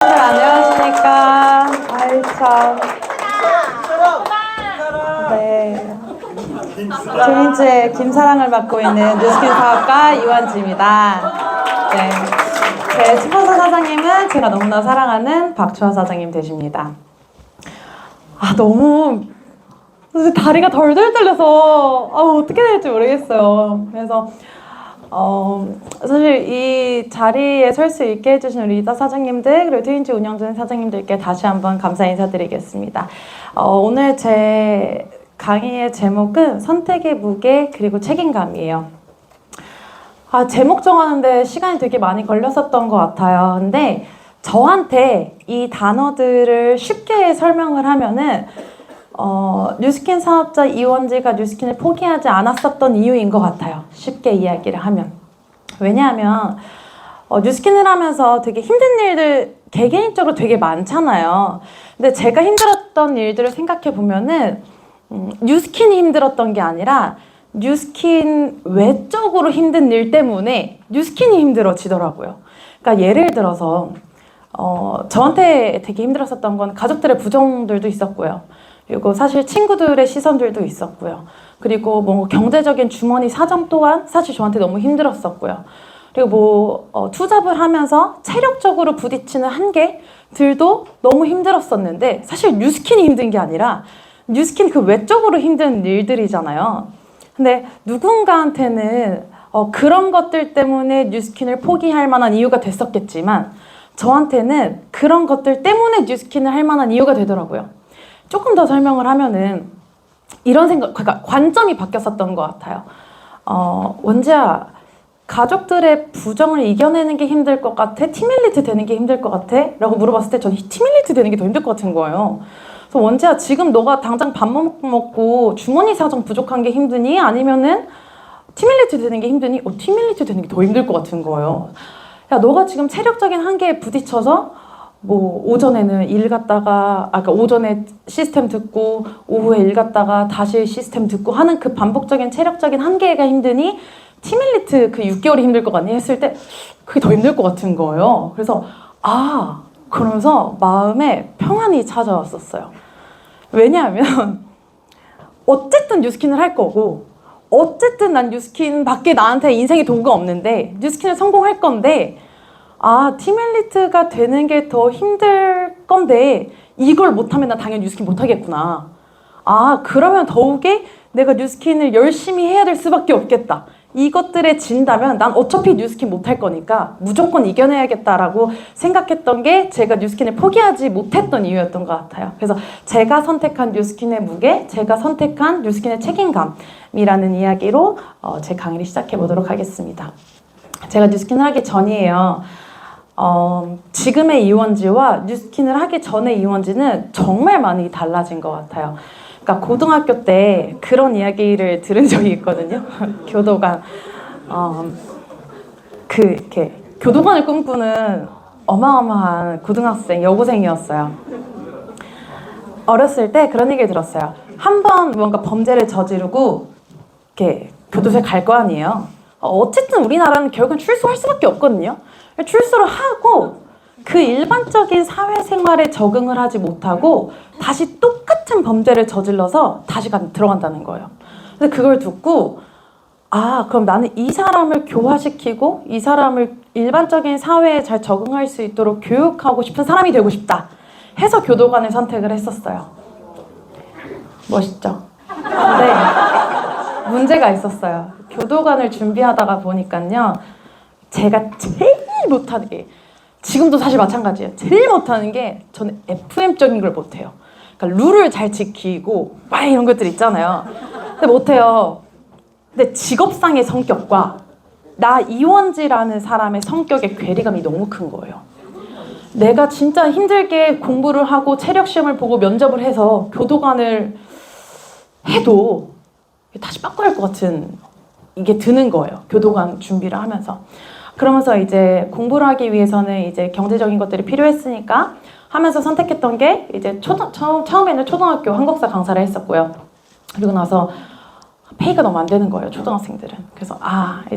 안녕하십니까. 아이, 참. 네. 트윈즈의 김사랑을 맡고 있는 뉴스킨 사업가 이완지입니다. 네. 제 스폰서 사장님은 제가 너무나 사랑하는 박주아 사장님 되십니다. 너무 다리가 덜덜 떨려서 어떻게 될지 모르겠어요. 그래서 사실 이 자리에 설 수 있게 해주신 우리 이사 사장님들 그리고 트윈즈 운영진 사장님들께 다시 한번 감사 인사드리겠습니다. 오늘 제 강의의 제목은 선택의 무게 그리고 책임감이에요. 제목 정하는데 시간이 되게 많이 걸렸었던 것 같아요. 근데 저한테 이 단어들을 쉽게 설명을 하면은 뉴스킨 사업자 이원지가 뉴스킨을 포기하지 않았었던 이유인 것 같아요. 쉽게 이야기를 하면. 왜냐하면 뉴스킨을 하면서 되게 힘든 일들 개개인적으로 되게 많잖아요. 근데 제가 힘들었던 일들을 생각해 보면은 뉴스킨이 힘들었던 게 아니라 뉴스킨 외적으로 힘든 일 때문에 뉴스킨이 힘들어지더라고요. 그러니까 예를 들어서 저한테 되게 힘들었었던 건 가족들의 부정들도 있었고요. 그리고 사실 친구들의 시선들도 있었고요. 그리고 뭐 경제적인 주머니 사정 또한 사실 저한테 너무 힘들었었고요. 그리고 투잡을 하면서 체력적으로 부딪히는 한계들도 너무 힘들었었는데 사실 뉴스킨이 힘든 게 아니라 뉴스킨 그 외적으로 힘든 일들이잖아요. 근데 누군가한테는 그런 것들 때문에 뉴스킨을 포기할 만한 이유가 됐었겠지만 저한테는 그런 것들 때문에 뉴스킨을 할 만한 이유가 되더라고요. 조금 더 설명을 하면은 이런 그러니까 관점이 바뀌었었던 것 같아요. 원지야, 가족들의 부정을 이겨내는 게 힘들 것 같아? 팀일리트 되는 게 힘들 것 같아? 라고 물어봤을 때 저는 팀일리트 되는 게 더 힘들 것 같은 거예요. 그래서 원지야, 지금 너가 당장 밥 먹고 주머니 사정 부족한 게 힘드니? 아니면은 팀일리트 되는 게 힘드니? 팀일리트 되는 게 더 힘들 것 같은 거예요. 야, 너가 지금 체력적인 한계에 부딪혀서 뭐 오전에는 일 갔다가 그러니까 오전에 시스템 듣고 오후에 일 갔다가 다시 시스템 듣고 하는 그 반복적인 체력적인 한계가 힘드니 팀일리트 그 6개월이 힘들 것 같니 했을 때 그게 더 힘들 것 같은 거예요. 그래서 그러면서 마음에 평안이 찾아왔었어요. 왜냐하면 어쨌든 뉴스킨을 할 거고 어쨌든 난 뉴스킨 밖에 나한테 인생의 도구가 없는데 뉴스킨을 성공할 건데 팀엘리트가 되는 게 더 힘들 건데 이걸 못하면 나 당연히 뉴스킨 못하겠구나. 그러면 더욱이 내가 뉴스킨을 열심히 해야 될 수밖에 없겠다. 이것들에 진다면 난 어차피 뉴스킨 못할 거니까 무조건 이겨내야겠다라고 생각했던 게 제가 뉴스킨을 포기하지 못했던 이유였던 것 같아요. 그래서 제가 선택한 뉴스킨의 무게, 제가 선택한 뉴스킨의 책임감이라는 이야기로 제 강의를 시작해 보도록 하겠습니다. 제가 뉴스킨을 하기 전이에요. 지금의 이원지와 뉴스킨을 하기 전의 이원지는 정말 많이 달라진 것 같아요. 그러니까 고등학교 때 그런 이야기를 들은 적이 있거든요. 교도관. 이렇게 교도관을 꿈꾸는 어마어마한 고등학생, 여고생이었어요. 어렸을 때 그런 얘기를 들었어요. 한번 뭔가 범죄를 저지르고 이렇게 교도소에 갈 거 아니에요. 어쨌든 우리나라는 결국은 출소할 수밖에 없거든요. 출소를 하고 그 일반적인 사회생활에 적응을 하지 못하고 다시 똑같은 범죄를 저질러서 다시 들어간다는 거예요. 근데 그걸 듣고 그럼 나는 이 사람을 교화시키고 이 사람을 일반적인 사회에 잘 적응할 수 있도록 교육하고 싶은 사람이 되고 싶다 해서 교도관을 선택을 했었어요. 멋있죠? 근데 문제가 있었어요. 교도관을 준비하다가 보니까요, 제가 제일 못하는 게, 지금도 사실 마찬가지예요. 제일 못하는 게 저는 FM적인 걸 못해요. 그러니까 룰을 잘 지키고 막 이런 것들 있잖아요. 근데 못해요. 근데 직업상의 성격과 나 이원지라는 사람의 성격의 괴리감이 너무 큰 거예요. 내가 진짜 힘들게 공부를 하고 체력 시험을 보고 면접을 해서 교도관을 해도 다시 바꿔야 할 것 같은 이게 드는 거예요. 교도관 준비를 하면서. 그러면서 이제 공부를 하기 위해서는 이제 경제적인 것들이 필요했으니까 하면서 선택했던 게 이제 처음에는 초등학교 한국사 강사를 했었고요. 그리고 나서 페이가 너무 안 되는 거예요, 초등학생들은. 그래서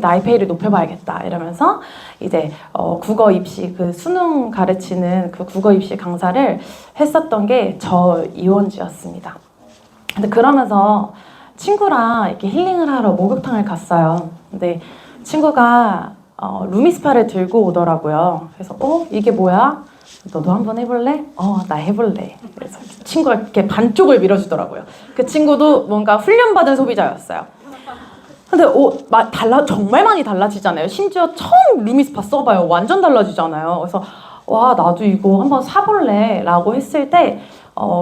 나의 페이를 높여봐야겠다 이러면서 이제 국어 입시 그 수능 가르치는 그 국어 입시 강사를 했었던 게 저 이원지였습니다. 근데 그러면서 친구랑 이렇게 힐링을 하러 목욕탕을 갔어요. 근데 친구가 루미스파를 들고 오더라고요. 그래서 이게 뭐야? 너도 한번 해볼래? 나 해볼래. 그래서 친구가 이렇게 반쪽을 밀어주더라고요. 그 친구도 뭔가 훈련받은 소비자였어요. 근데 정말 많이 달라지잖아요. 심지어 처음 루미스파 써봐요. 완전 달라지잖아요. 그래서 와, 나도 이거 한번 사볼래 라고 했을 때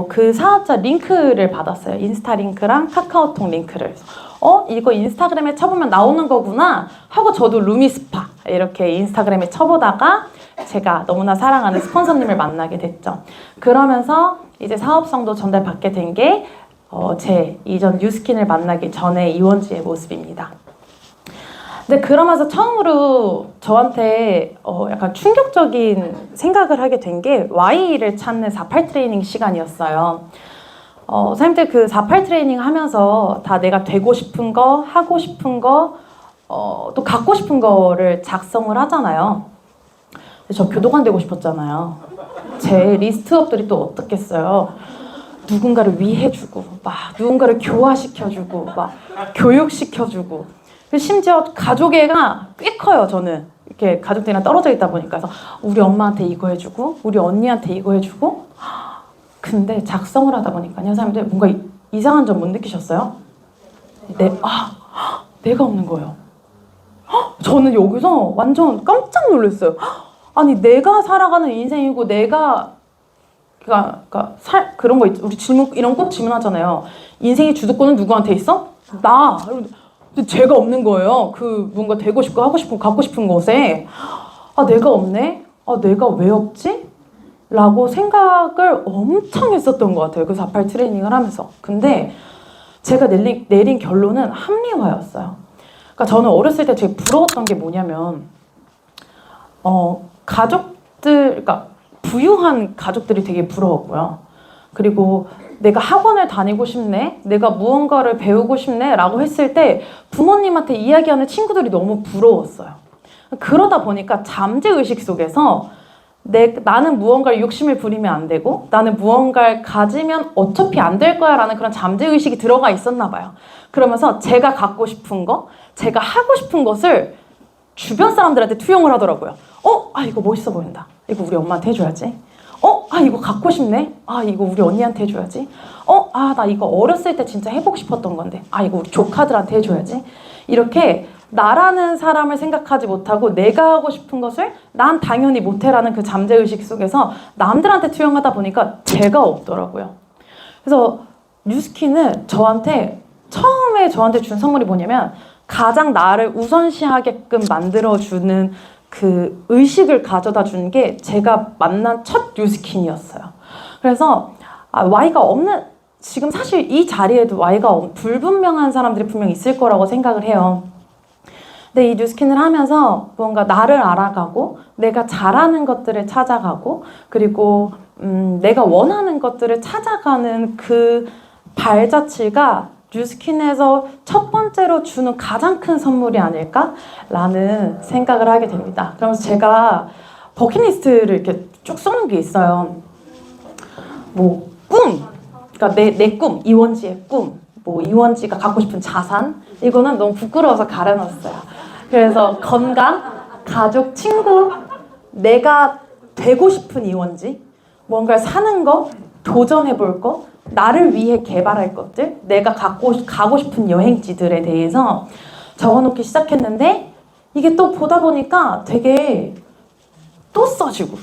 그 사업자 링크를 받았어요. 인스타 링크랑 카카오톡 링크를. 이거 인스타그램에 쳐보면 나오는 거구나 하고 저도 루미스파 이렇게 인스타그램에 쳐보다가 제가 너무나 사랑하는 스폰서님을 만나게 됐죠. 그러면서 이제 사업성도 전달받게 된 게 제 이전 뉴스킨을 만나기 전에 이원지의 모습입니다. 근데 그러면서 처음으로 저한테 약간 충격적인 생각을 하게 된 게 Y를 찾는 48 트레이닝 시간이었어요. 선생님들 그 48 트레이닝 하면서 다 내가 되고 싶은 거, 하고 싶은 거, 또 갖고 싶은 거를 작성을 하잖아요. 저 교도관 되고 싶었잖아요. 제 리스트업들이 또 어떻겠어요. 누군가를 위해주고, 막 누군가를 교화시켜주고, 막 교육시켜주고. 심지어 가족애가 꽤 커요, 저는. 이렇게 가족들이랑 떨어져 있다 보니까. 그래서 우리 엄마한테 이거 해주고, 우리 언니한테 이거 해주고. 근데 작성을 하다 보니까요, 사람들 뭔가 이상한 점 못 느끼셨어요? 내가 없는 거예요. 저는 여기서 완전 깜짝 놀랐어요. 아니, 내가 살아가는 인생이고, 그런 거 있죠. 우리 이런 꼭 질문하잖아요. 인생의 주도권은 누구한테 있어? 나. 근데 제가 없는 거예요. 그 뭔가 되고 싶고 하고 싶고 갖고 싶은 것에 내가 없네? 내가 왜 없지? 라고 생각을 엄청 했었던 것 같아요. 그 48 트레이닝을 하면서. 근데 제가 내린 결론은 합리화였어요. 그러니까 저는 어렸을 때 되게 부러웠던 게 뭐냐면 그러니까 부유한 가족들이 되게 부러웠고요. 그리고 내가 학원을 다니고 싶네? 내가 무언가를 배우고 싶네? 라고 했을 때 부모님한테 이야기하는 친구들이 너무 부러웠어요. 그러다 보니까 잠재의식 속에서 나는 무언가를 욕심을 부리면 안 되고 나는 무언가를 가지면 어차피 안 될 거야 라는 그런 잠재의식이 들어가 있었나 봐요. 그러면서 제가 갖고 싶은 거, 제가 하고 싶은 것을 주변 사람들한테 투영을 하더라고요. 이거 멋있어 보인다. 이거 우리 엄마한테 해줘야지. 이거 갖고 싶네. 이거 우리 언니한테 해줘야지. 나 이거 어렸을 때 진짜 해보고 싶었던 건데. 이거 우리 조카들한테 해줘야지. 이렇게 나라는 사람을 생각하지 못하고 내가 하고 싶은 것을 난 당연히 못해라는 그 잠재의식 속에서 남들한테 투영하다 보니까 제가 없더라고요. 그래서 뉴스킨은 처음에 저한테 준 선물이 뭐냐면 가장 나를 우선시하게끔 만들어주는 그 의식을 가져다 준 게 제가 만난 첫 뉴스킨이었어요. 그래서 Y가 없는, 지금 사실 이 자리에도 Y가 불분명한 사람들이 분명 있을 거라고 생각을 해요. 근데 이 뉴스킨을 하면서 뭔가 나를 알아가고 내가 잘하는 것들을 찾아가고 그리고 내가 원하는 것들을 찾아가는 그 발자취가 뉴스킨에서 첫 번째로 주는 가장 큰 선물이 아닐까라는 생각을 하게 됩니다. 그러면서 제가 버킷리스트를 이렇게 쭉 써놓은 게 있어요. 꿈! 그러니까 내 꿈, 이원지의 꿈. 이원지가 갖고 싶은 자산? 이거는 너무 부끄러워서 가려놨어요. 그래서 건강, 가족, 친구, 내가 되고 싶은 이원지, 뭔가를 사는 거, 도전해볼 거, 나를 위해 개발할 것들, 내가 가고 싶은 여행지들에 대해서 적어놓기 시작했는데 이게 또 보다 보니까 되게 또 써지고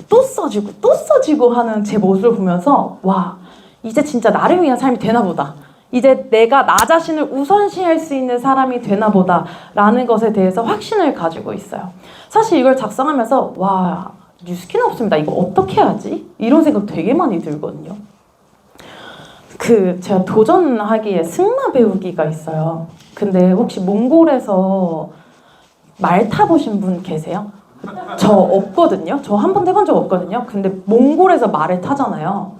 하는 제 모습을 보면서 와, 이제 진짜 나를 위한 삶이 되나 보다. 이제 내가 나 자신을 우선시할 수 있는 사람이 되나 보다 라는 것에 대해서 확신을 가지고 있어요. 사실 이걸 작성하면서 와, 뉴스킨 없습니다. 이거 어떻게 하지? 이런 생각 되게 많이 들거든요. 제가 도전하기에 승마 배우기가 있어요. 근데 혹시 몽골에서 말 타보신 분 계세요? 저 없거든요. 저 한 번도 해본 적 없거든요. 근데 몽골에서 말을 타잖아요.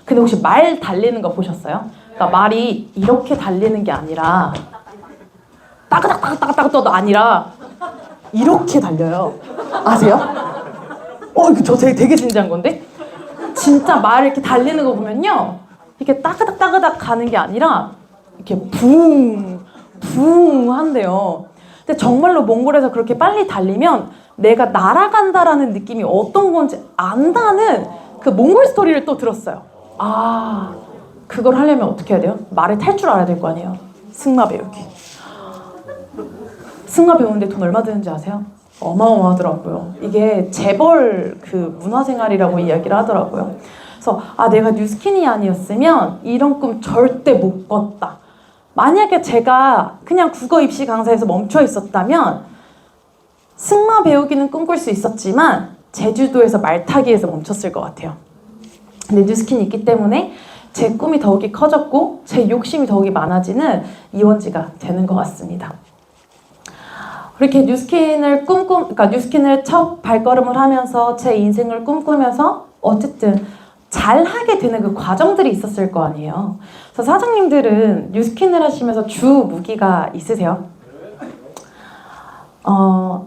근데 혹시 말 달리는 거 보셨어요? 그러니까 말이 이렇게 달리는 게 아니라 따그닥따그닥따그닥도 아니라 이렇게 달려요. 아세요? 이거 저 되게 진지한 건데? 진짜 말을 이렇게 달리는 거 보면요. 이렇게 따그닥따그닥 가는 게 아니라 이렇게 붕 한대요. 근데 정말로 몽골에서 그렇게 빨리 달리면 내가 날아간다라는 느낌이 어떤 건지 안다는 그 몽골 스토리를 또 들었어요. 아, 그걸 하려면 어떻게 해야 돼요? 말을 탈 줄 알아야 될 거 아니에요. 승마 배우기. 승마 배우는데 돈 얼마 드는지 아세요? 어마어마하더라고요. 이게 재벌 그 문화생활이라고 이야기를 하더라고요. 그래서 내가 뉴스킨이 아니었으면 이런 꿈 절대 못 꿨다. 만약에 제가 그냥 국어 입시 강사에서 멈춰 있었다면 승마 배우기는 꿈꿀 수 있었지만 제주도에서 말 타기에서 멈췄을 것 같아요. 근데 뉴스킨이 있기 때문에 제 꿈이 더욱이 커졌고 제 욕심이 더욱이 많아지는 이원지가 되는 것 같습니다. 그렇게 그러니까 뉴스킨을 첫 발걸음을 하면서 제 인생을 꿈꾸면서 어쨌든 잘하게 되는 그 과정들이 있었을 거 아니에요. 그래서 사장님들은 뉴스킨을 하시면서 주 무기가 있으세요?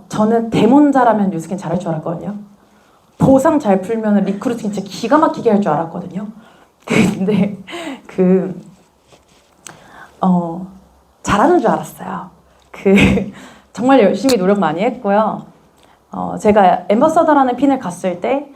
저는 대몬자라면 뉴스킨 잘할 줄 알았거든요. 보상 잘 풀면 리크루팅 진짜 기가 막히게 할 줄 알았거든요. 근데 잘하는 줄 알았어요. 정말 열심히 노력 많이 했고요. 제가 앰버서더라는 핀을 갔을 때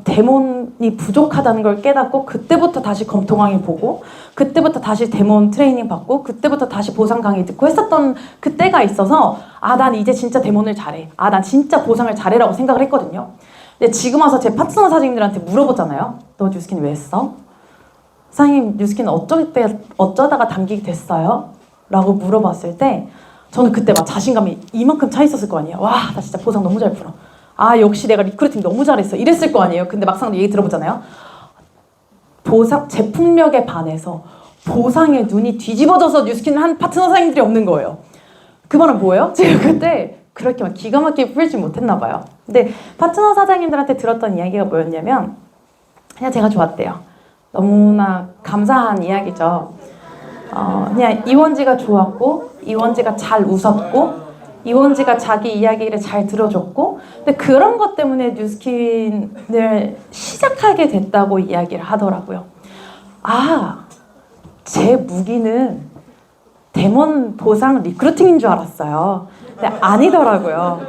데몬이 부족하다는 걸 깨닫고 그때부터 다시 검토강의 보고 그때부터 다시 데몬 트레이닝 받고 그때부터 다시 보상 강의 듣고 했었던 그때가 있어서 난 이제 진짜 데몬을 잘해. 난 진짜 보상을 잘해라고 생각을 했거든요. 근데 지금 와서 제 파트너 사장님들한테 물어보잖아요. 너 뉴스킨 왜 했어? 사장님 뉴스킨 어쩌다가 담기게 됐어요? 라고 물어봤을 때 저는 그때 막 자신감이 이만큼 차 있었을 거 아니에요. 와, 나 진짜 보상 너무 잘 풀어. 역시 내가 리크루팅 너무 잘했어. 이랬을 거 아니에요. 근데 막상 얘기 들어보잖아요. 제품력에 반해서 보상에 눈이 뒤집어져서 뉴스킨을 한 파트너 사장님들이 없는 거예요. 그 말은 뭐예요? 제가 그때 그렇게 막 기가 막히게 풀지 못했나 봐요. 근데 파트너 사장님들한테 들었던 이야기가 뭐였냐면 그냥 제가 좋았대요. 너무나 감사한 이야기죠. 그냥 이원지가 좋았고 이원지가 잘 웃었고 이원지가 자기 이야기를 잘 들어줬고 근데 그런 것 때문에 뉴스킨을 시작하게 됐다고 이야기를 하더라고요. 제 무기는 데몬 보상 리크루팅인 줄 알았어요. 근데 아니더라고요.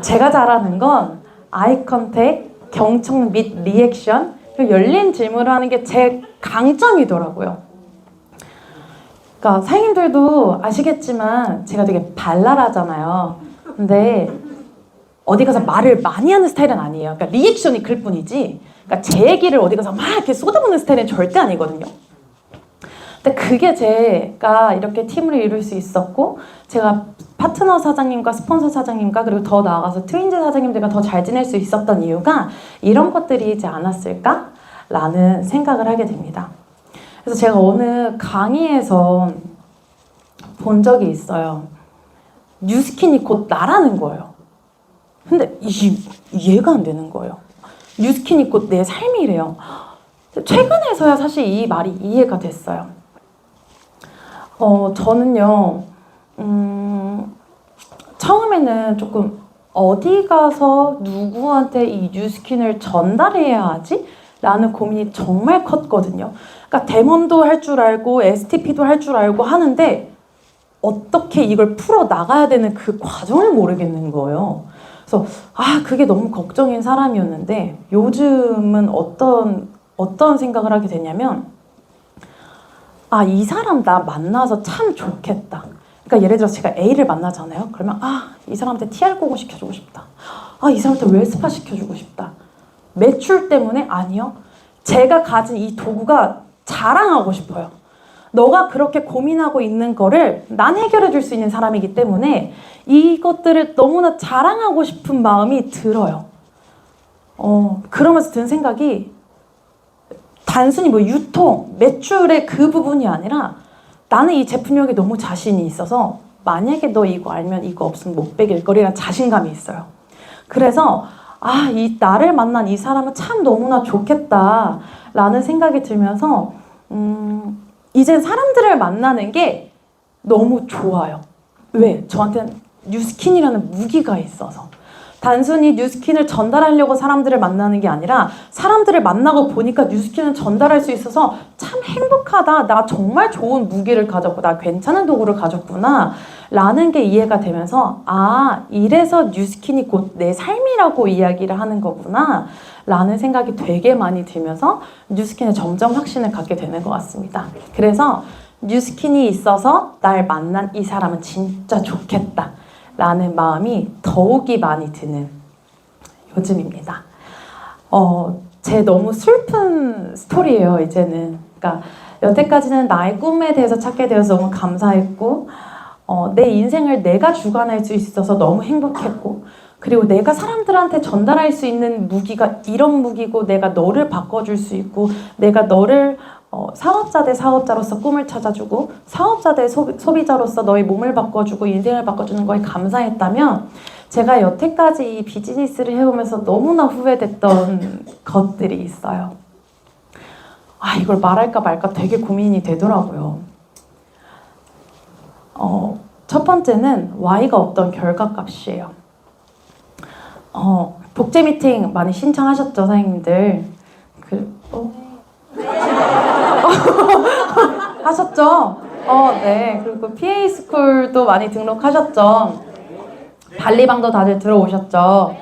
제가 잘하는 건 아이 컨택, 경청 및 리액션, 그리고 열린 질문을 하는 게 제 강점이더라고요. 그러니까 사장님들도 아시겠지만 제가 되게 발랄하잖아요. 근데 어디 가서 말을 많이 하는 스타일은 아니에요. 그러니까 리액션이 클 뿐이지 그러니까 제 얘기를 어디 가서 막 이렇게 쏟아붓는 스타일은 절대 아니거든요. 근데 그게 제가 이렇게 팀을 이룰 수 있었고 제가 파트너 사장님과 스폰서 사장님과 그리고 더 나아가서 트윈즈 사장님들과 더 잘 지낼 수 있었던 이유가 이런 것들이지 않았을까라는 생각을 하게 됩니다. 그래서 제가 어느 강의에서 본 적이 있어요. 뉴스킨이 곧 나라는 거예요. 근데 이해가 안 되는 거예요. 뉴스킨이 곧 내 삶이래요. 최근에서야 사실 이 말이 이해가 됐어요. 저는요, 처음에는 조금 어디 가서 누구한테 이 뉴스킨을 전달해야 하지? 라는 고민이 정말 컸거든요. 그러니까 데몬도 할 줄 알고 STP도 할 줄 알고 하는데 어떻게 이걸 풀어 나가야 되는 그 과정을 모르겠는 거예요. 그래서 그게 너무 걱정인 사람이었는데 요즘은 어떤 생각을 하게 되냐면 이 사람 나 만나서 참 좋겠다. 그러니까 예를 들어서 제가 A를 만나잖아요. 그러면 이 사람한테 TR90 시켜주고 싶다. 이 사람한테 웰스파 시켜주고 싶다. 매출 때문에? 아니요. 제가 가진 이 도구가 자랑하고 싶어요. 너가 그렇게 고민하고 있는 거를 난 해결해 줄 수 있는 사람이기 때문에 이것들을 너무나 자랑하고 싶은 마음이 들어요. 그러면서 든 생각이 단순히 유통, 매출의 그 부분이 아니라 나는 이 제품력에 너무 자신이 있어서 만약에 너 이거 알면 이거 없으면 못 베길 거리라는 자신감이 있어요. 그래서 나를 만난 이 사람은 참 너무나 좋겠다라는 생각이 들면서 이젠 사람들을 만나는 게 너무 좋아요. 왜? 저한테는 뉴스킨이라는 무기가 있어서. 단순히 뉴스킨을 전달하려고 사람들을 만나는 게 아니라 사람들을 만나고 보니까 뉴스킨을 전달할 수 있어서 참 행복하다. 나 정말 좋은 무기를 가졌고 나 괜찮은 도구를 가졌구나 라는 게 이해가 되면서 아, 이래서 뉴스킨이 곧 내 삶이라고 이야기를 하는 거구나 라는 생각이 되게 많이 들면서 뉴스킨에 점점 확신을 갖게 되는 것 같습니다. 그래서 뉴스킨이 있어서 날 만난 이 사람은 진짜 좋겠다 라는 마음이 더욱이 많이 드는 요즘입니다. 제 너무 슬픈 스토리예요, 이제는. 그러니까 여태까지는 나의 꿈에 대해서 찾게 되어서 너무 감사했고 내 인생을 내가 주관할 수 있어서 너무 행복했고 그리고 내가 사람들한테 전달할 수 있는 무기가 이런 무기고 내가 너를 바꿔줄 수 있고 내가 너를 사업자 대 사업자로서 꿈을 찾아주고 사업자 대 소비자로서 너의 몸을 바꿔주고 인생을 바꿔주는 거에 감사했다면 제가 여태까지 이 비즈니스를 해오면서 너무나 후회됐던 것들이 있어요. 아, 이걸 말할까 말까 되게 고민이 되더라고요. 첫 번째는 Y가 없던 결과값이에요. 복제 미팅 많이 신청하셨죠, 사장님들? 하셨죠? 네. 그리고 PA 스쿨도 많이 등록하셨죠? 발리방도 다들 들어오셨죠?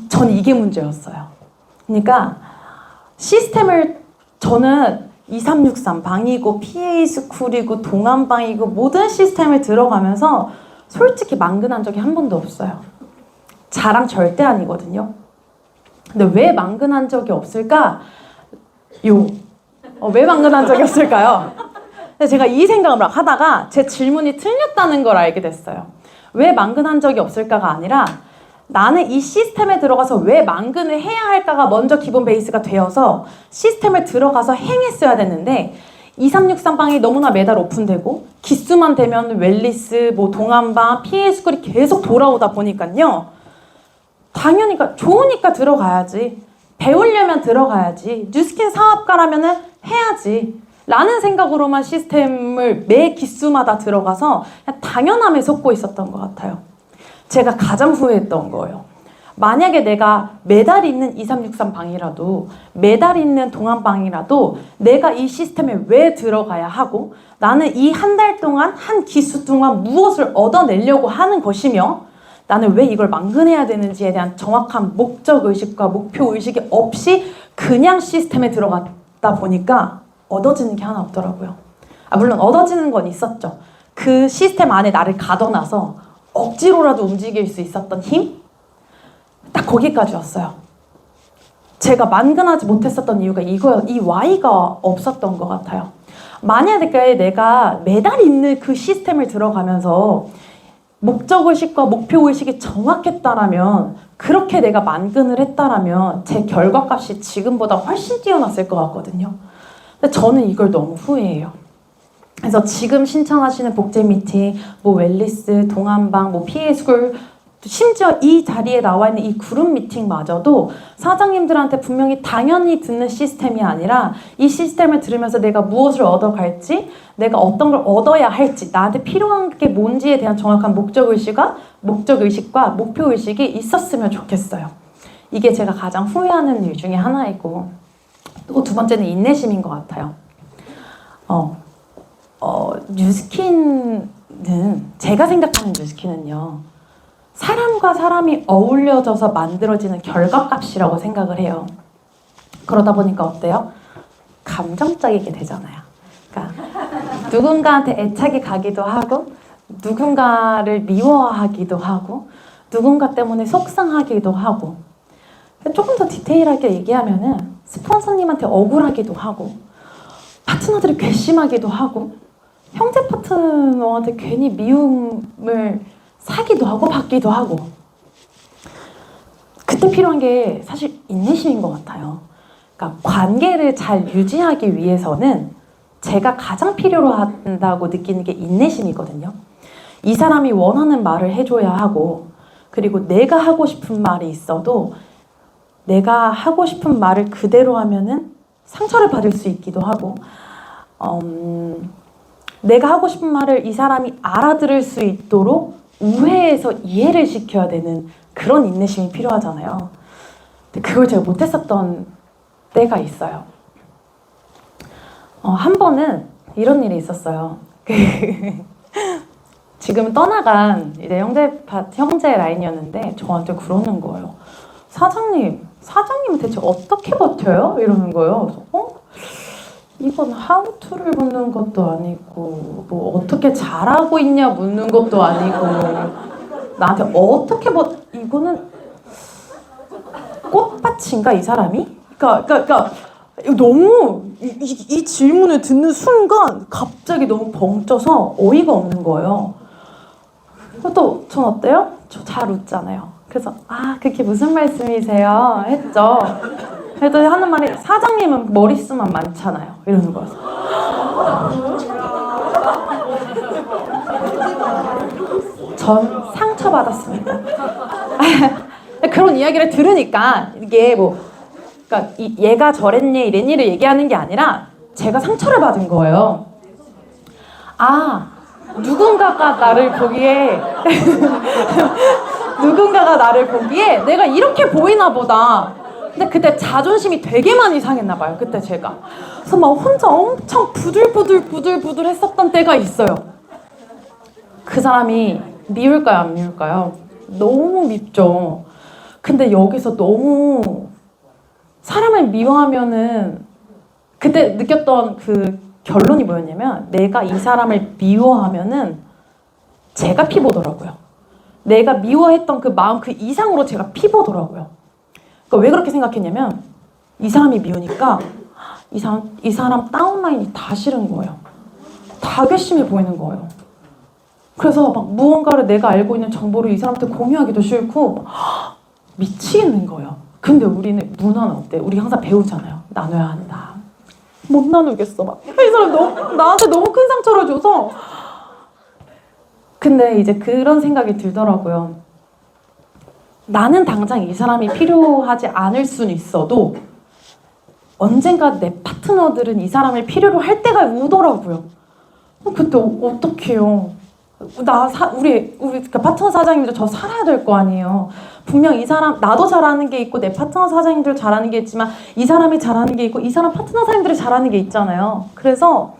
전 이게 문제였어요. 그러니까 시스템을 저는 2363 방이고 PA 스쿨이고 동안방이고 모든 시스템을 들어가면서 솔직히 망근한 적이 한 번도 없어요. 자랑 절대 아니거든요. 근데 왜 망근한 적이 없을까? 왜 망근한 적이 없을까요? 근데 제가 이 생각을 하다가 제 질문이 틀렸다는 걸 알게 됐어요. 왜 망근한 적이 없을까가 아니라 나는 이 시스템에 들어가서 왜 망근을 해야 할까가 먼저 기본 베이스가 되어서 시스템을 들어가서 행했어야 됐는데 2363방이 너무나 매달 오픈되고 기수만 되면 웰리스, 동안방, PA 스쿨이 계속 돌아오다 보니까요. 당연히 좋으니까 들어가야지. 배우려면 들어가야지. 뉴스킨 사업가라면 해야지. 라는 생각으로만 시스템을 매 기수마다 들어가서 그냥 당연함에 속고 있었던 것 같아요. 제가 가장 후회했던 거예요. 만약에 내가 매달 있는 2363방이라도 매달 있는 동안방이라도 내가 이 시스템에 왜 들어가야 하고 나는 이 한 달 동안 한 기수 동안 무엇을 얻어내려고 하는 것이며 나는 왜 이걸 망근해야 되는지에 대한 정확한 목적의식과 목표의식이 없이 그냥 시스템에 들어갔다 보니까 얻어지는 게 하나 없더라고요. 물론 얻어지는 건 있었죠. 그 시스템 안에 나를 가둬놔서 억지로라도 움직일 수 있었던 힘? 딱 거기까지였어요. 제가 만근하지 못했었던 이유가 이거예요. 이 Y가 없었던 것 같아요. 만약에 내가 매달 있는 그 시스템을 들어가면서 목적의식과 목표의식이 정확했다라면 그렇게 내가 만근을 했다라면 제 결과값이 지금보다 훨씬 뛰어났을 것 같거든요. 근데 저는 이걸 너무 후회해요. 그래서 지금 신청하시는 복제 미팅, 웰리스, 동안방, PA 스쿨 심지어 이 자리에 나와 있는 이 그룹 미팅마저도 사장님들한테 분명히 당연히 듣는 시스템이 아니라 이 시스템을 들으면서 내가 무엇을 얻어갈지 내가 어떤 걸 얻어야 할지 나한테 필요한 게 뭔지에 대한 정확한 목적의식과 목표의식이 있었으면 좋겠어요. 이게 제가 가장 후회하는 일 중에 하나이고 또 두 번째는 인내심인 것 같아요. 뉴스킨은 제가 생각하는 뉴스킨은요. 사람과 사람이 어울려져서 만들어지는 결과값이라고 생각을 해요. 그러다 보니까 어때요? 감정적이게 되잖아요. 그러니까 누군가한테 애착이 가기도 하고 누군가를 미워하기도 하고 누군가 때문에 속상하기도 하고 조금 더 디테일하게 얘기하면은 스폰서님한테 억울하기도 하고 파트너들이 괘씸하기도 하고 형제 파트너한테 괜히 미움을 사기도 하고 받기도 하고 그때 필요한 게 사실 인내심인 것 같아요. 그러니까 관계를 잘 유지하기 위해서는 제가 가장 필요로 한다고 느끼는 게 인내심이거든요. 이 사람이 원하는 말을 해줘야 하고 그리고 내가 하고 싶은 말이 있어도 내가 하고 싶은 말을 그대로 하면은 상처를 받을 수 있기도 하고 내가 하고 싶은 말을 이 사람이 알아들을 수 있도록 우회해서 이해를 시켜야 되는 그런 인내심이 필요하잖아요. 근데 그걸 제가 못했었던 때가 있어요. 한 번은 이런 일이 있었어요. 지금 떠나간 이제 형제 라인이었는데 저한테 그러는 거예요. 사장님은 대체 어떻게 버텨요? 이러는 거예요. 그래서 이건 how to를 묻는 것도 아니고 뭐 어떻게 잘하고 있냐 묻는 것도 아니고 나한테 어떻게 이거는 꽃밭인가 이 사람이? 그러니까 너무 이 질문을 듣는 순간 갑자기 너무 벙쪄서 어이가 없는 거예요. 또 전 어때요? 저 잘 웃잖아요. 그래서 그게 무슨 말씀이세요? 했죠. 그랬더니 하는 말이 사장님은 머릿수만 많잖아요. 이러는 거였어. 전 상처받았습니다. 그런 이야기를 들으니까 이게 그러니까 얘가 저랬니 이랬니를 얘기하는 게 아니라 제가 상처를 받은 거예요. 누군가가 나를 보기에 내가 이렇게 보이나 보다. 근데 그때 자존심이 되게 많이 상했나 봐요. 그때 제가. 그래서 막 혼자 엄청 부들부들 했었던 때가 있어요. 그 사람이 미울까요? 안 미울까요? 너무 밉죠. 근데 여기서 너무 사람을 미워하면은 그때 느꼈던 그 결론이 뭐였냐면 내가 이 사람을 미워하면은 제가 피보더라고요. 내가 미워했던 그 마음 그 이상으로 제가 피보더라고요. 그러니까 왜 그렇게 생각했냐면 이 사람이 미우니까 이 사람 다운라인이 다 싫은 거예요. 다 괘씸해 보이는 거예요. 그래서 막 무언가를 내가 알고 있는 정보를 이 사람한테 공유하기도 싫고 미치겠는 거예요. 근데 우리는 문화는 어때? 우리 항상 배우잖아요. 나눠야 한다. 못 나누겠어. 막. 이 사람 나한테 너무 큰 상처를 줘서. 근데 이제 그런 생각이 들더라고요. 나는 당장 이 사람이 필요하지 않을 수는 있어도 언젠가 내 파트너들은 이 사람을 필요로 할 때가 오더라고요. 그때 어떡해요? 우리 파트너 사장님들 저 살아야 될 거 아니에요. 분명 이 사람 나도 잘하는 게 있고 내 파트너 사장님들 잘하는 게 있지만 이 사람이 잘하는 게 있고 이 사람 파트너 사장님들이 잘하는 게 있잖아요. 그래서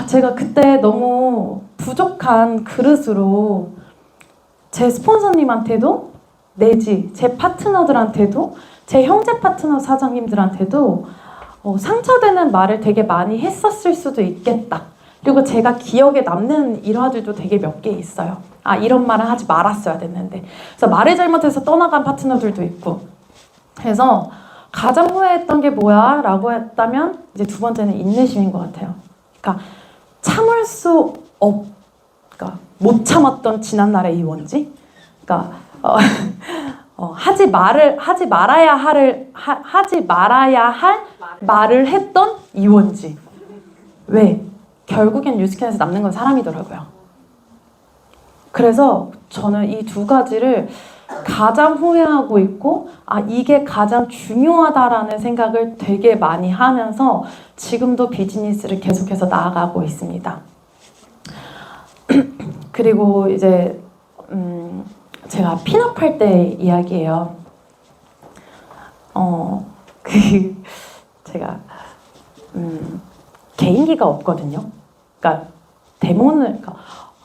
제가 그때 너무 부족한 그릇으로 제 스폰서님한테도 내지 제 파트너들한테도 제 형제 파트너 사장님들한테도 상처되는 말을 되게 많이 했었을 수도 있겠다. 그리고 제가 기억에 남는 일화들도 되게 몇 개 있어요. 이런 말을 하지 말았어야 됐는데. 그래서 말을 잘못해서 떠나간 파트너들도 있고. 그래서 가장 후회했던 게 뭐야? 라고 했다면 이제 두 번째는 인내심인 것 같아요. 그러니까 그러니까 못 참았던 지난날의 이원지. 그러니까 하지 말아야 할 말을 했던 이원지. 왜? 결국엔 뉴스캔에서 남는 건 사람이더라고요. 그래서 저는 이 두 가지를 가장 후회하고 있고 이게 가장 중요하다라는 생각을 되게 많이 하면서 지금도 비즈니스를 계속해서 나아가고 있습니다. 그리고 이제 제가 핀업할 때 이야기예요. 제가 개인기가 없거든요. 그러니까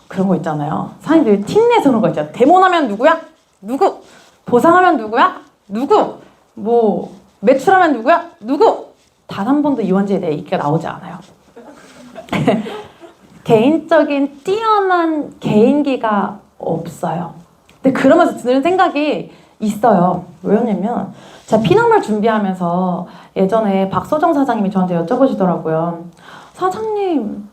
그런 거 있잖아요. 사람들이 팀내에서 그런 거 있잖아요. 데모하면 누구야? 누구? 보상하면 누구야? 누구? 뭐 매출하면 누구야? 누구? 단 한 번도 이원지에 대해 얘기가 나오지 않아요. 개인적인 뛰어난 개인기가 없어요. 근데 그러면서 드는 생각이 있어요. 왜냐면 제가 피난을 준비하면서 예전에 박소정 사장님이 저한테 여쭤보시더라고요. 사장님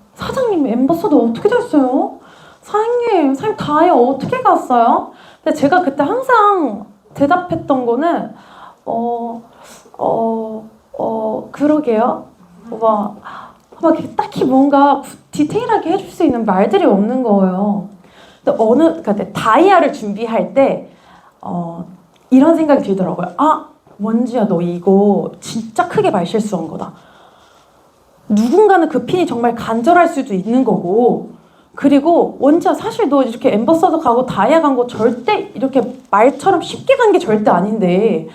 엠버서더 어떻게 됐어요? 사장님 다이어 어떻게 갔어요? 근데 제가 그때 항상 대답했던 거는 그러게요. 막 딱히 뭔가 디테일하게 해줄 수 있는 말들이 없는 거예요. 근데 그러니까 다이아를 준비할 때 이런 생각이 들더라고요. 원지야 너 이거 진짜 크게 말실수한 거다. 누군가는 그 핀이 정말 간절할 수도 있는 거고, 그리고 원지야 사실 너 이렇게 엠버서더 가고 다이아 간 거 절대 이렇게 말처럼 쉽게 간 게 절대 아닌데,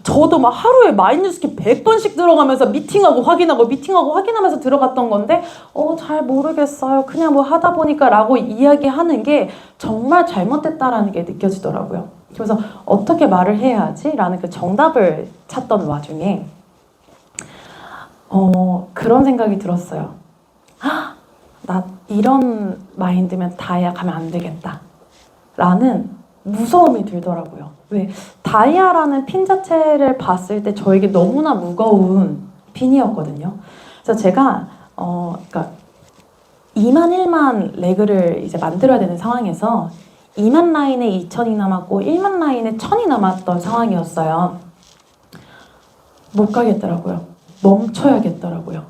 저도 막 하루에 마이뉴스키 100번씩 들어가면서 미팅하고 확인하면서 들어갔던 건데 잘 모르겠어요. 그냥 뭐 하다 보니까 라고 이야기하는 게 정말 잘못됐다라는 게 느껴지더라고요. 그래서 어떻게 말을 해야 하지? 라는 그 정답을 찾던 와중에 그런 생각이 들었어요. 나 이런 마인드면 다이아 가면 안 되겠다 라는 무서움이 들더라고요. 왜? 다이아라는 핀 자체를 봤을 때 저에게 너무나 무거운 핀이었거든요. 그래서 제가 그러니까 2만 1만 레그를 이제 만들어야 되는 상황에서 2만 라인에 2천이 남았고 1만 라인에 1,000이 남았던 상황이었어요. 못 가겠더라고요. 멈춰야겠더라고요.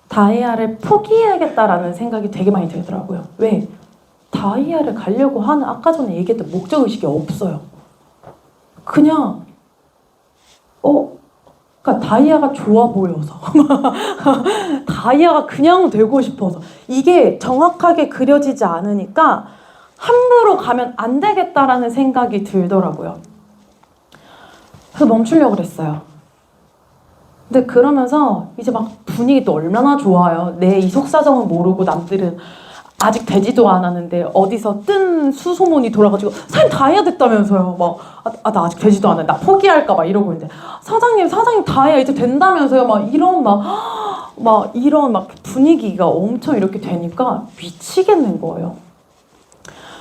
다이아를 포기해야겠다라는 생각이 되게 많이 들더라고요. 왜? 다이아를 가려고 하는 아까 전에 얘기했던 목적의식이 없어요. 그냥 그러니까 다이아가 좋아 보여서 다이아가 그냥 되고 싶어서 이게 정확하게 그려지지 않으니까 함부로 가면 안 되겠다라는 생각이 들더라고요. 그래서 멈추려고 그랬어요. 근데 그러면서 이제 막 분위기도 얼마나 좋아요. 내 이 속사정은 모르고 남들은 아직 되지도 않았는데 어디서 뜬 수소문이 돌아가지고 사장님 다이아 됐다면서요. 막 나 아직 되지도 않아요. 나 포기할까 봐 이러고 있는데 사장님 다이아 이제 된다면서요. 막 이런 이런 분위기가 엄청 이렇게 되니까 미치겠는 거예요.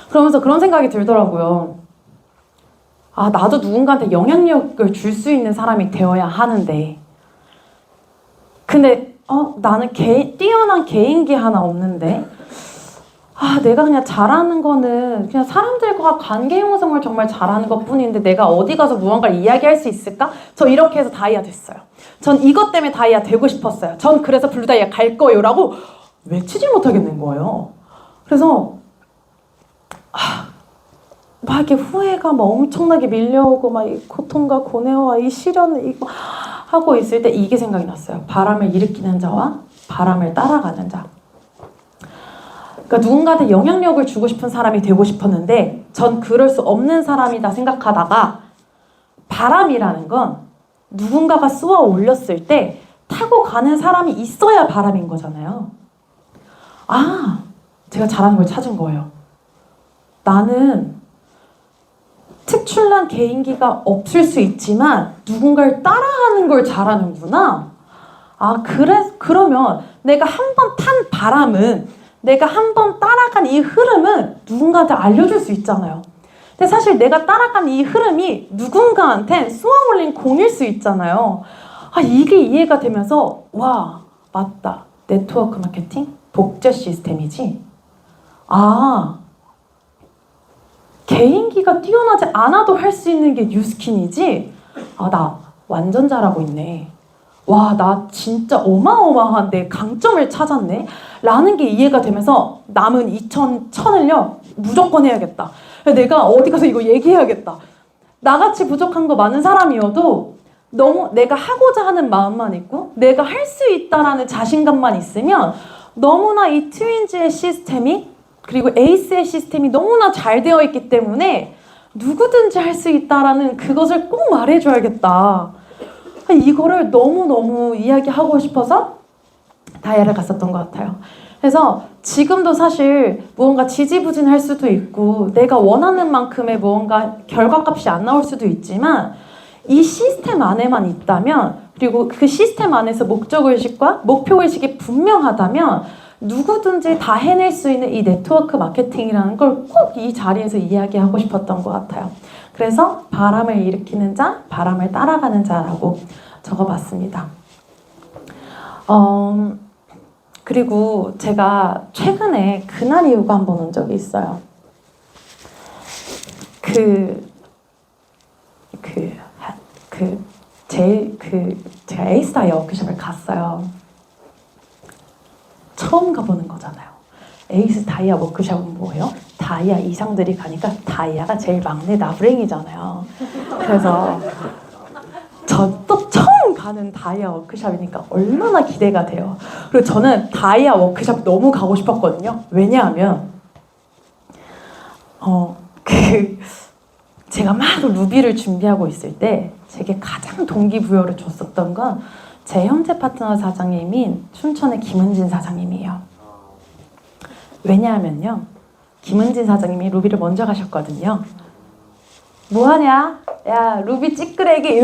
그러면서 그런 생각이 들더라고요. 나도 누군가한테 영향력을 줄 수 있는 사람이 되어야 하는데 근데 나는 뛰어난 개인기 하나 없는데 내가 그냥 잘하는 거는 그냥 사람들과 관계 형성을 정말 잘하는 것 뿐인데 내가 어디 가서 무언가를 이야기할 수 있을까? 저 이렇게 해서 다이아 됐어요. 전 이것 때문에 다이아 되고 싶었어요. 전 그래서 블루 다이아 갈 거예요 라고 외치지 못하겠는 거예요. 그래서 막 이렇게 후회가 막 엄청나게 밀려오고 막 이 고통과 고뇌와 이 시련을 이거 하고 있을 때 이게 생각이 났어요. 바람을 일으키는 자와 바람을 따라가는 자. 그러니까 누군가한테 영향력을 주고 싶은 사람이 되고 싶었는데 전 그럴 수 없는 사람이다 생각하다가 바람이라는 건 누군가가 쏘아 올렸을 때 타고 가는 사람이 있어야 바람인 거잖아요. 제가 잘하는 걸 찾은 거예요. 나는 특출난 개인기가 없을 수 있지만 누군가를 따라가는 걸 잘하는구나. 그러면 내가 한 번 탄 바람은 내가 한 번 따라간 이 흐름은 누군가한테 알려줄 수 있잖아요. 근데 사실 내가 따라간 이 흐름이 누군가한테 쏘아올린 공일 수 있잖아요. 이게 이해가 되면서 맞다. 네트워크 마케팅? 복제 시스템이지? 개인기가 뛰어나지 않아도 할 수 있는 게 뉴스킨이지? 나 완전 잘하고 있네. 나 진짜 어마어마한 내 강점을 찾았네? 라는 게 이해가 되면서 남은 1000을요 무조건 해야겠다. 내가 어디 가서 이거 얘기해야겠다. 나같이 부족한 거 많은 사람이어도 너무 내가 하고자 하는 마음만 있고 내가 할 수 있다라는 자신감만 있으면 너무나 이 트윈즈의 시스템이 그리고 에이스의 시스템이 너무나 잘 되어 있기 때문에 누구든지 할 수 있다라는 그것을 꼭 말해줘야겠다. 이거를 너무너무 이야기하고 싶어서 다이아를 갔었던 것 같아요. 그래서 지금도 사실 무언가 지지부진할 수도 있고 내가 원하는 만큼의 무언가 결과값이 안 나올 수도 있지만 이 시스템 안에만 있다면 그리고 그 시스템 안에서 목적의식과 목표의식이 분명하다면 누구든지 다 해낼 수 있는 이 네트워크 마케팅이라는 걸 꼭 이 자리에서 이야기하고 싶었던 것 같아요. 그래서 바람을 일으키는 자, 바람을 따라가는 자라고 적어봤습니다. 그리고 제가 최근에 그날 이후가 한번 온 적이 있어요. 제가 에이스다이아 워크숍을 갔어요. 처음 가보는 거잖아요. 에이스 다이아 워크숍은 뭐예요? 다이아 이상들이 가니까 다이아가 제일 막내 나부랭이잖아요. 그래서 저 또 처음 가는 다이아 워크숍이니까 얼마나 기대가 돼요. 그리고 저는 다이아 워크숍 너무 가고 싶었거든요. 왜냐하면 제가 막 루비를 준비하고 있을 때 제게 가장 동기부여를 줬었던 건 제 형제 파트너 사장님인 춘천의 김은진 사장님이에요. 왜냐하면요, 김은진 사장님이 루비를 먼저 가셨거든요. 뭐하냐? 야, 루비 찌끄레기.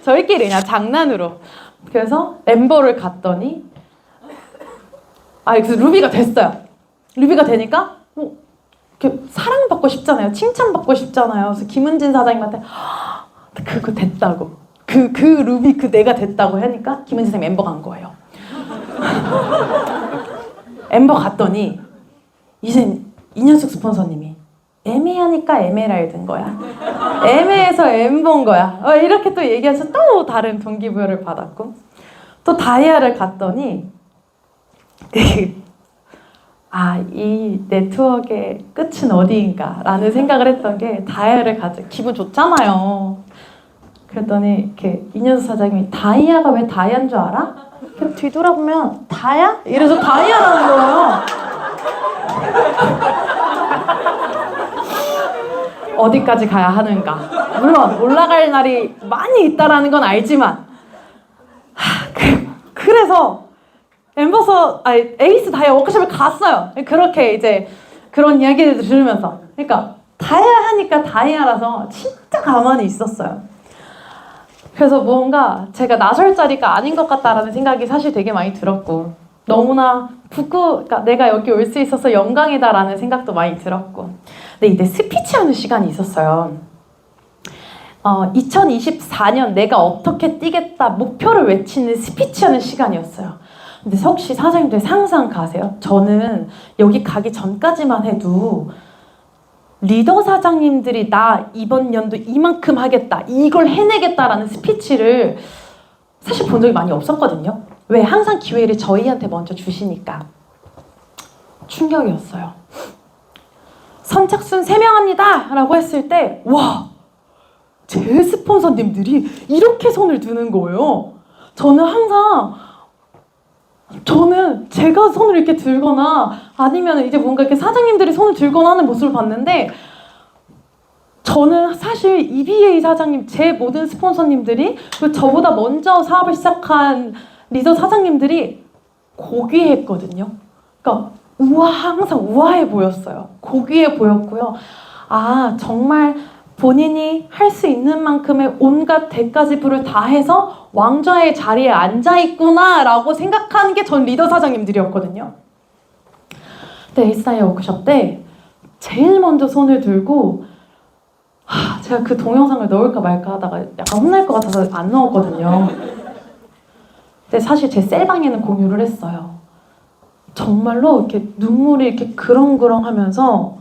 저희끼리 그냥 장난으로. 그래서 엠버를 갔더니 그래서 루비가 됐어요. 루비가 되니까 이렇게 사랑받고 싶잖아요. 칭찬받고 싶잖아요. 그래서 김은진 사장님한테 그거 됐다고. 그 루비 내가 됐다고 하니까 김은진 사장님 엠버 간 거예요. 엠버 갔더니 이제 이년숙 스폰서님이 애매하니까 에메랄드인 거야. 애매해서 엠버인 거야. 이렇게 또 얘기해서 또 다른 동기부여를 받았고, 또 다이아를 갔더니 이 네트워크의 끝은 어디인가 라는 생각을 했던 게, 다이아를 가서 기분 좋잖아요. 그랬더니 이렇게 이년수 사장님이 다이아가 왜 다이아인 줄 알아? 뒤돌아보면 다야? 이래서 다이아라는 거예요. 어디까지 가야 하는가? 물론 올라갈 날이 많이 있다라는 건 알지만 그래서 에이스 다이아 워크숍을 갔어요. 그렇게 이제 그런 이야기를 들으면서, 그러니까 다이아 하니까 다이아라서 진짜 가만히 있었어요. 그래서 뭔가 제가 나설 자리가 아닌 것 같다라는 생각이 사실 되게 많이 들었고, 너무나 그러니까 내가 여기 올 수 있어서 영광이다라는 생각도 많이 들었고. 근데 이때 스피치하는 시간이 있었어요. 2024년 내가 어떻게 뛰겠다 목표를 외치는 스피치하는 시간이었어요. 근데 혹시 사장님들 상상 가세요? 저는 여기 가기 전까지만 해도 리더 사장님들이 나 이번 연도 이만큼 하겠다, 이걸 해내겠다라는 스피치를 사실 본 적이 많이 없었거든요. 왜? 항상 기회를 저희한테 먼저 주시니까. 충격이었어요. 선착순 3명 합니다 라고 했을 때, 와, 제 스폰서님들이 이렇게 손을 드는 거예요. 저는 제가 손을 이렇게 들거나 아니면 이제 뭔가 이렇게 사장님들이 손을 들거나 하는 모습을 봤는데, 저는 사실 EBA 사장님, 제 모든 스폰서님들이, 그리고 저보다 먼저 사업을 시작한 리더 사장님들이 고귀했거든요. 그러니까 항상 우아해 보였어요. 고귀해 보였고요. 정말 본인이 할 수 있는 만큼의 온갖 대가지불을 다 해서 왕좌의 자리에 앉아있구나 라고 생각하는 게 전 리더 사장님들이었거든요. 근데 에이스다이아 워크숍 때 제일 먼저 손을 들고, 제가 그 동영상을 넣을까 말까 하다가 약간 혼날 것 같아서 안 넣었거든요. 근데 사실 제 셀방에는 공유를 했어요. 정말로 이렇게 눈물이 이렇게 그렁그렁 하면서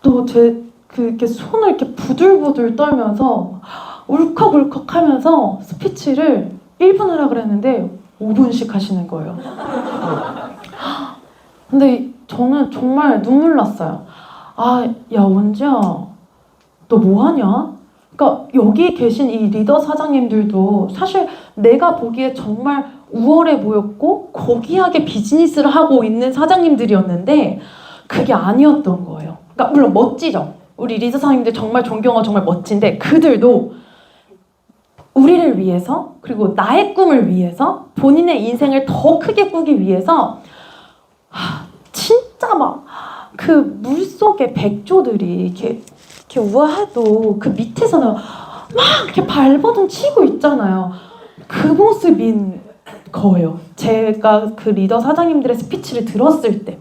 이렇게 손을 이렇게 부들부들 떨면서 울컥울컥 하면서 스피치를 1분 하라 그랬는데 5분씩 하시는 거예요. 근데 저는 정말 눈물 났어요. 야, 원지야, 너 뭐하냐? 그러니까 여기 계신 이 리더 사장님들도 사실 내가 보기에 정말 우월해 보였고 고귀하게 비즈니스를 하고 있는 사장님들이었는데 그게 아니었던 거예요. 그러니까 물론 멋지죠. 우리 리더 사장님들 정말 존경하고 정말 멋진데, 그들도 우리를 위해서, 그리고 나의 꿈을 위해서, 본인의 인생을 더 크게 꾸기 위해서 진짜 그 물속의 백조들이 이렇게 우아해도 그 밑에서는 이렇게 발버둥 치고 있잖아요. 그 모습인 거예요. 제가 그 리더 사장님들의 스피치를 들었을 때.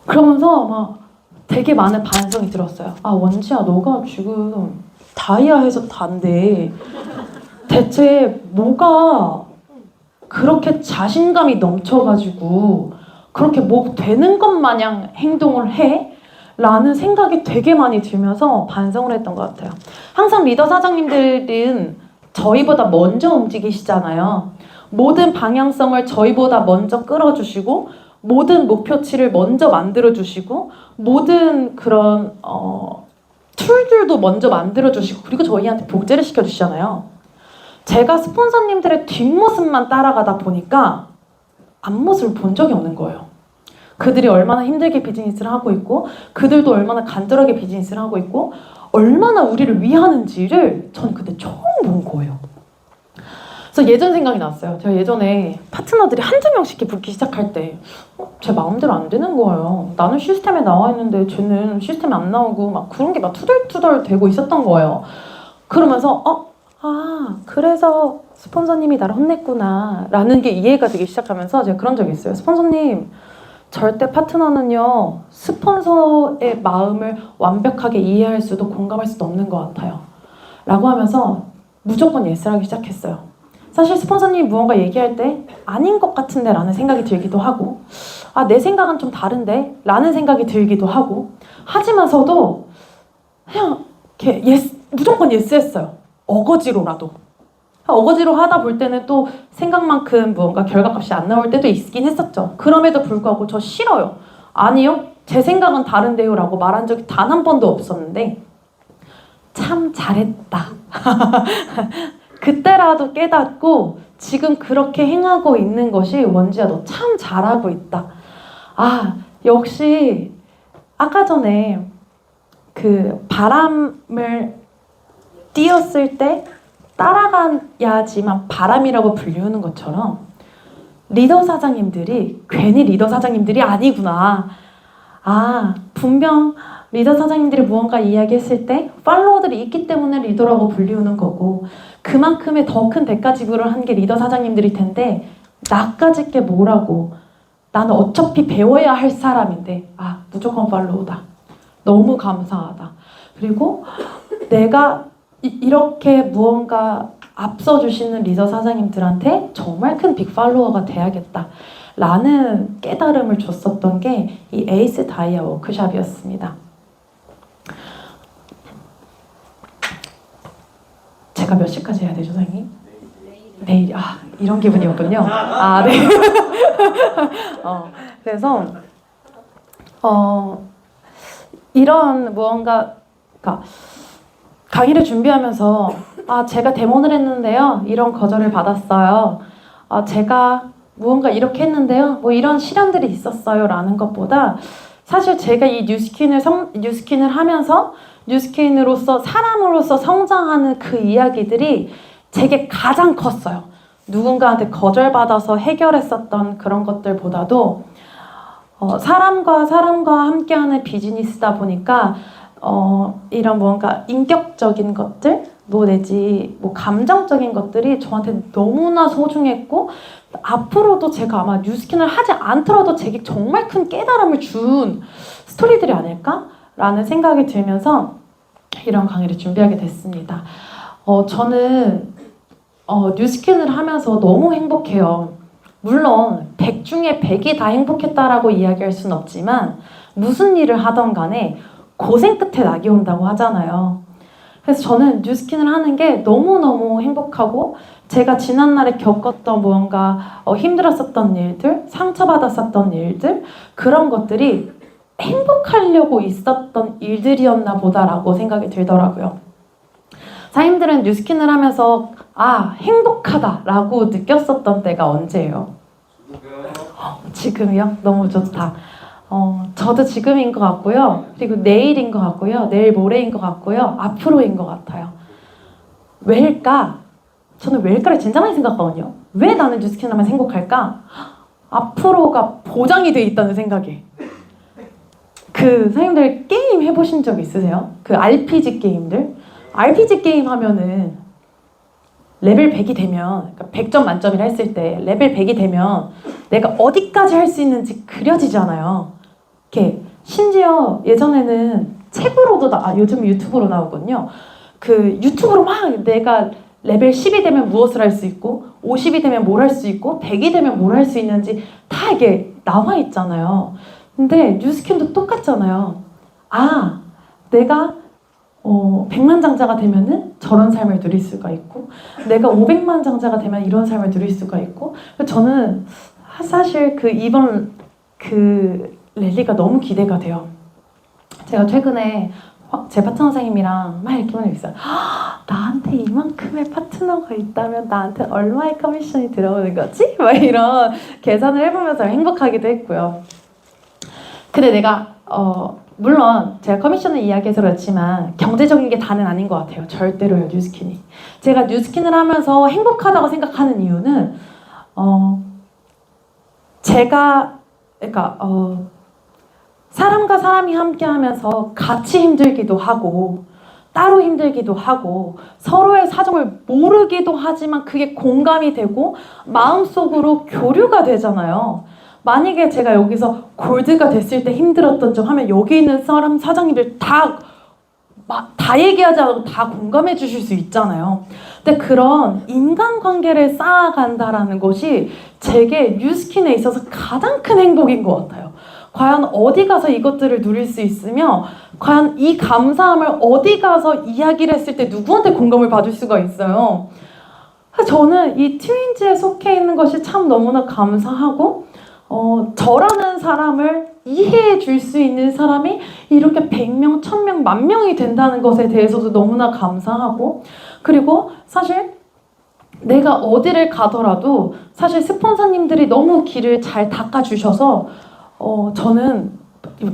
그러면서 되게 많은 반성이 들었어요. 원지야, 너가 지금 다이아에서 단데 대체 뭐가 그렇게 자신감이 넘쳐가지고 그렇게 뭐 되는 것 마냥 행동을 해? 라는 생각이 되게 많이 들면서 반성을 했던 것 같아요. 항상 리더 사장님들은 저희보다 먼저 움직이시잖아요. 모든 방향성을 저희보다 먼저 끌어주시고, 모든 목표치를 먼저 만들어주시고, 모든 그런 툴들 스케줄도 먼저 만들어주시고 그리고 저희한테 복제를 시켜주시잖아요. 제가 스폰서님들의 뒷모습만 따라가다 보니까 앞모습을 본 적이 없는 거예요. 그들이 얼마나 힘들게 비즈니스를 하고 있고 그들도 얼마나 간절하게 비즈니스를 하고 있고 얼마나 우리를 위하는지를 전 그때 처음 본 거예요. 그래서 예전 생각이 났어요. 제가 예전에 파트너들이 한두 명씩 이렇게 붙기 시작할 때 제 마음대로 안 되는 거예요. 나는 시스템에 나와 있는데 쟤는 시스템에 안 나오고 막 그런 게 막 투덜투덜 되고 있었던 거예요. 그러면서 그래서 스폰서님이 나를 혼냈구나 라는 게 이해가 되기 시작하면서 제가 그런 적이 있어요. 스폰서님, 절대 파트너는요 스폰서의 마음을 완벽하게 이해할 수도 공감할 수도 없는 것 같아요 라고 하면서 무조건 예스를 하기 시작했어요. 사실 스폰서님이 무언가 얘기할 때 아닌 것 같은데 라는 생각이 들기도 하고 내 생각은 좀 다른데 라는 생각이 들기도 하고 하지만서도 그냥 무조건 예스 했어요. 어거지로라도. 어거지로 하다 볼 때는 또 생각만큼 무언가 결과값이 안 나올 때도 있긴 했었죠. 그럼에도 불구하고 저 싫어요. 아니요, 제 생각은 다른데요 라고 말한 적이 단 한 번도 없었는데 참 잘했다. 그때라도 깨닫고 지금 그렇게 행하고 있는 것이 원지야 너 참 잘하고 있다. 역시 아까 전에 그 바람을 띄었을 때 따라가야지만 바람이라고 불리우는 것처럼 리더 사장님들이 괜히 리더 사장님들이 아니구나. 분명 리더 사장님들이 무언가 이야기했을 때 팔로워들이 있기 때문에 리더라고 불리우는 거고 그만큼의 더 큰 대가 지불을 한 게 리더 사장님들일 텐데 나까짓 게 뭐라고. 나는 어차피 배워야 할 사람인데 무조건 팔로우다. 너무 감사하다. 그리고 내가 이렇게 무언가 앞서주시는 리더 사장님들한테 정말 큰 빅팔로워가 돼야겠다 라는 깨달음을 줬었던 게 이 에이스 다이아 워크샵이었습니다. 제가 몇 시까지 해야 되죠, 선생님? 내일. 이런 기분이었군요. 네. 그래서 이런 무언가 강의를 준비하면서 제가 데모를 했는데요 이런 거절을 받았어요. 제가 무언가 이렇게 했는데요 뭐 이런 시련들이 있었어요 라는 것보다 사실 제가 이 뉴스킨을 하면서 뉴스킨으로서 사람으로서 성장하는 그 이야기들이 제게 가장 컸어요. 누군가한테 거절받아서 해결했었던 그런 것들보다도 사람과 함께하는 비즈니스다 보니까 이런 뭔가 인격적인 것들 내지 감정적인 것들이 저한테 너무나 소중했고 앞으로도 제가 아마 뉴스킨을 하지 않더라도 제게 정말 큰 깨달음을 준 스토리들이 아닐까라는 생각이 들면서 이런 강의를 준비하게 됐습니다. 저는 뉴스킨을 하면서 너무 행복해요. 물론 100 중에 100이 다 행복했다라고 이야기할 수는 없지만 무슨 일을 하던 간에 고생 끝에 낙이 온다고 하잖아요. 그래서 저는 뉴스킨을 하는 게 너무너무 행복하고 제가 지난날에 겪었던 무언가 힘들었었던 일들, 상처받았었던 일들 그런 것들이 행복하려고 있었던 일들이었나 보다라고 생각이 들더라고요. 사장님들은 뉴스킨을 하면서 행복하다라고 느꼈었던 때가 언제예요? 지금이요? 너무 좋다. 저도 지금인 것 같고요. 그리고 내일인 것 같고요. 내일 모레인 것 같고요. 앞으로인 것 같아요. 왜일까? 저는 왜일까를 진짜 많이 생각하거든요. 왜 나는 뉴스킨 하면 행복할까? 앞으로가 보장이 돼 있다는 생각에. 선생님들 게임 해보신 적 있으세요? RPG 게임들? RPG 게임 하면은 레벨 100이 되면 100점 만점이라 했을 때 레벨 100이 되면 내가 어디까지 할 수 있는지 그려지잖아요. 이렇게 심지어 예전에는 책으로도 요즘 유튜브로 나오거든요. 유튜브로 막 내가 레벨 10이 되면 무엇을 할 수 있고 50이 되면 뭘 할 수 있고 100이 되면 뭘 할 수 있는지 다 이게 나와 있잖아요. 근데 뉴스킨도 똑같잖아요. 내가 100만 장자가 되면은 저런 삶을 누릴 수가 있고 내가 500만 장자가 되면 이런 삶을 누릴 수가 있고 저는 사실 이번 랠리가 너무 기대가 돼요. 제가 최근에 제 파트너 선생님이랑 막 이렇게 보내고 있어요. 나한테 이만큼의 파트너가 있다면 나한테 얼마의 커미션이 들어오는 거지? 막 이런 계산을 해보면서 행복하기도 했고요. 근데 내가 물론 제가 커미션을 이야기해서 그렇지만 경제적인 게 다는 아닌 것 같아요. 절대로요. 뉴스킨이. 제가 뉴스킨을 하면서 행복하다고 생각하는 이유는 제가 그러니까 사람과 사람이 함께 하면서 같이 힘들기도 하고 따로 힘들기도 하고 서로의 사정을 모르기도 하지만 그게 공감이 되고 마음속으로 교류가 되잖아요. 만약에 제가 여기서 골드가 됐을 때 힘들었던 점 하면 여기 있는 사람 사장님들 다 얘기하지 않아도 다 공감해 주실 수 있잖아요. 근데 그런 인간관계를 쌓아간다라는 것이 제게 뉴스킨에 있어서 가장 큰 행복인 것 같아요. 과연 어디 가서 이것들을 누릴 수 있으며 과연 이 감사함을 어디 가서 이야기를 했을 때 누구한테 공감을 받을 수가 있어요. 저는 이 트윈즈에 속해 있는 것이 참 너무나 감사하고 저라는 사람을 이해해 줄 수 있는 사람이 이렇게 100명, 1000명, 10,000명이 된다는 것에 대해서도 너무나 감사하고 그리고 사실 내가 어디를 가더라도 사실 스폰서님들이 너무 길을 잘 닦아주셔서 저는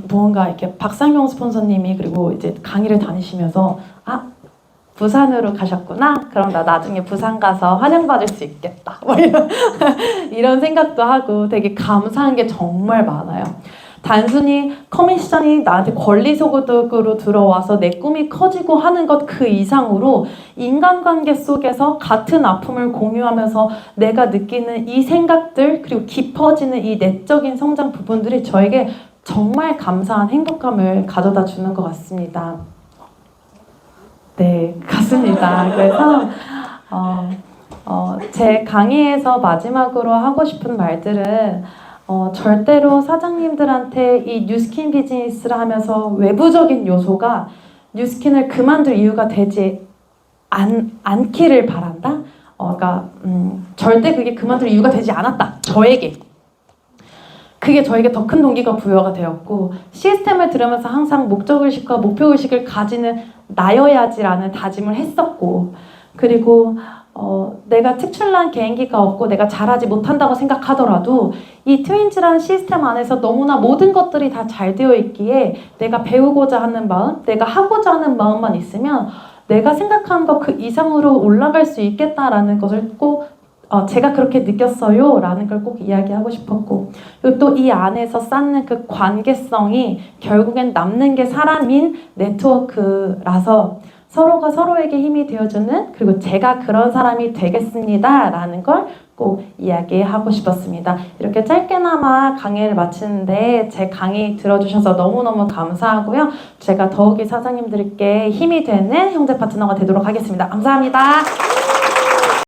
무언가 이렇게 박상용 스폰서님이 그리고 이제 강의를 다니시면서 부산으로 가셨구나? 그럼 나 나중에 부산 가서 환영받을 수 있겠다. 뭐 이런 생각도 하고 되게 감사한 게 정말 많아요. 단순히 커미션이 나한테 권리소득으로 들어와서 내 꿈이 커지고 하는 것 그 이상으로 인간관계 속에서 같은 아픔을 공유하면서 내가 느끼는 이 생각들 그리고 깊어지는 이 내적인 성장 부분들이 저에게 정말 감사한 행복감을 가져다 주는 것 같습니다. 네, 같습니다. 그래서 제 강의에서 마지막으로 하고 싶은 말들은 절대로 사장님들한테 이 뉴스킨 비즈니스를 하면서 외부적인 요소가 뉴스킨을 그만둘 이유가 되지 않기를 바란다? 그러니까 절대 그게 그만둘 이유가 되지 않았다. 저에게. 그게 저에게 더 큰 동기가 부여가 되었고 시스템을 들으면서 항상 목적의식과 목표의식을 가지는 나여야지라는 다짐을 했었고 그리고 내가 특출난 개인기가 없고 내가 잘하지 못한다고 생각하더라도 이 트윈즈라는 시스템 안에서 너무나 모든 것들이 다 잘 되어 있기에 내가 배우고자 하는 마음, 내가 하고자 하는 마음만 있으면 내가 생각한 것 그 이상으로 올라갈 수 있겠다라는 것을 꼭 제가 그렇게 느꼈어요 라는 걸 꼭 이야기하고 싶었고 그리고 또 이 안에서 쌓는 그 관계성이 결국엔 남는 게 사람인 네트워크라서 서로가 서로에게 힘이 되어주는 그리고 제가 그런 사람이 되겠습니다 라는 걸 꼭 이야기하고 싶었습니다. 이렇게 짧게나마 강의를 마치는데 제 강의 들어주셔서 너무너무 감사하고요. 제가 더욱이 사장님들께 힘이 되는 형제 파트너가 되도록 하겠습니다. 감사합니다.